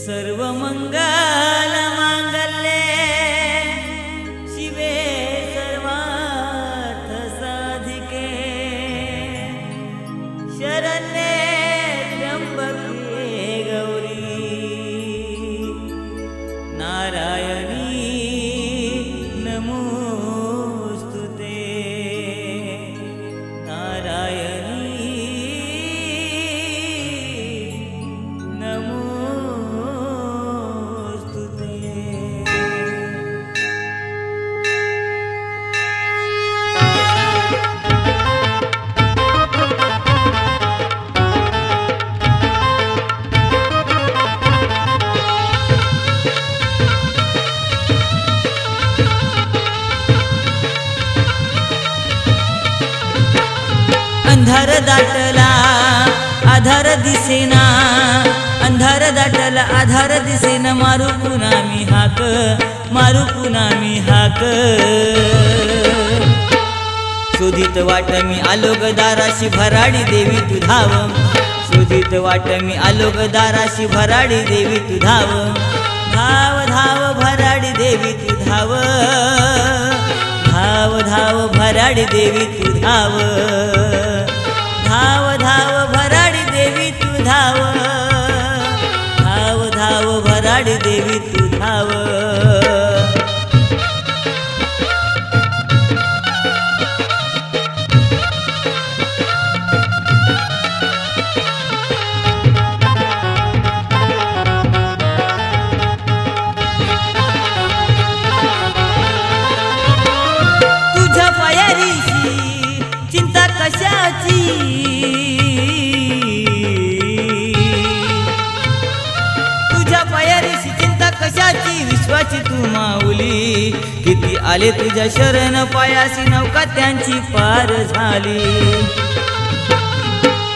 सर्वमंगल मांगल्ये शिवे सर्वार्थ साधिके शरण्ये त्र्यंबके गौरी नारायणी नमोस्तुते नारायणी अंधार दाटला आधार दिसेना अंधार दाटला आधार दिसेना मारू पुन्हा मी हाक शोधित वाट मी आलो ग दाराशी भराडी देवी तू धाव शोधित वाट मी आलो ग दाराशी भराडी देवी तू धाव धाव धाव भराडी देवी तू धाव धाव धाव भराडी देवी तू धाव धाव धाव भराडी देवी तू धाव धाव धाव भराडी देवी तू धाव तुझ्या पायारीशी चिंता कशाची तुझ्या पायारीशी चिंता कशाची विश्वाची तू माऊली किती आले तुझ्या शरण पायासी नौका त्यांची पार झाली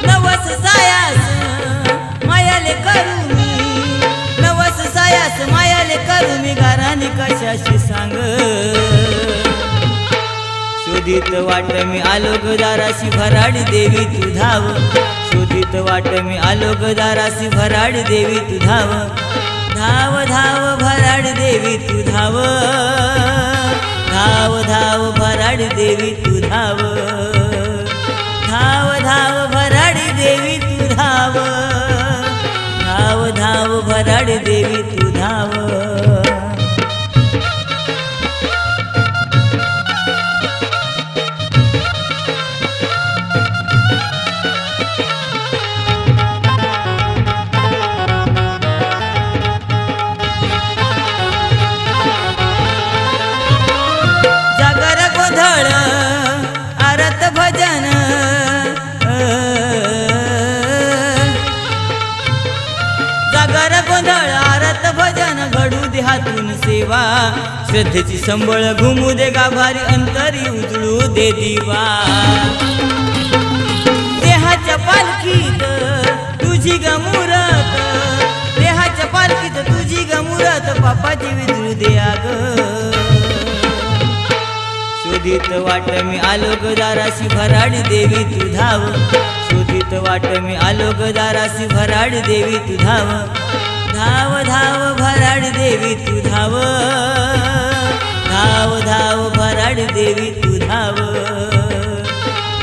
नवस सायास मायाले करू मी नवस सायास मायाले करू मी गारानी कशाशी सांग शोधित वाट मी आलो ग दाराशी भराडी देवी तू धाव शोधित वाट मी आलो ग दाराशी भराडी देवी तू धाव धाव धाव भराडी देवी तू धाव धाव धाव भराडी देवी तू धाव धाव धाव भराडी देवी तू धाव धाव धाव भराडी देवी तू धाव आरत भजन जागर गोंधळ आरत भजन घडू दे हातून सेवा श्रद्धेची संबळ घुमू दे गाभारी अंतरी उजळू दे दिवा देहाच्या पालखीत तुझी गमुरत देहाच्या पालखीत तुझी गमुरत पापाची विजळू दे आग शोधित वाट मी आलो ग दाराशी भराडी देवी तू धाव शोधित वाट मी आलो ग दाराशी भराडी देवी तू धाव धाव धाव भराडी देवी तू धाव धाव धाव भराडी देवी तू धाव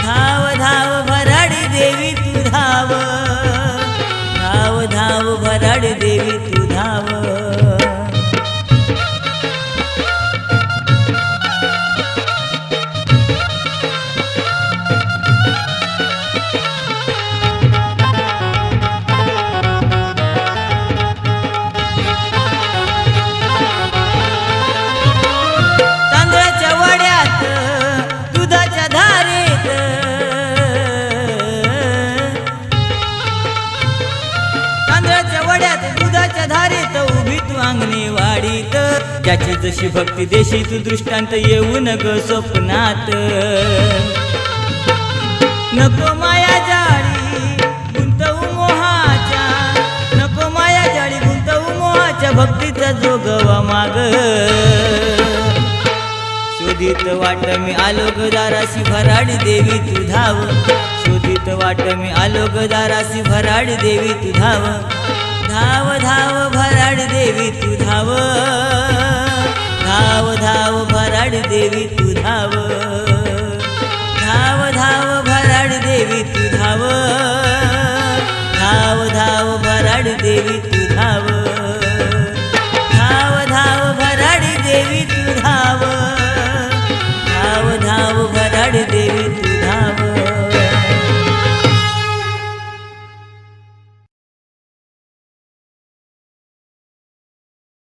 धाव धाव भराडी देवी तू धाव धाव धाव भराडी देवी तू धाव धारेत उभी तू अंगणी वाढीत ज्याची जशी भक्ती देशी तू दृष्टांत येऊन ग स्वप्नात नको माया जाळी गुंतवू मोहाच्या नको माया जाळी गुंतवू मोहाच्या भक्तीचा जोगवा माग शोधित वाट मी आलो ग दाराशी भराडी देवी तू धाव शोधित वाट मी आलो ग दाराशी भराडी देवी तू धाव धाव धाव भराडी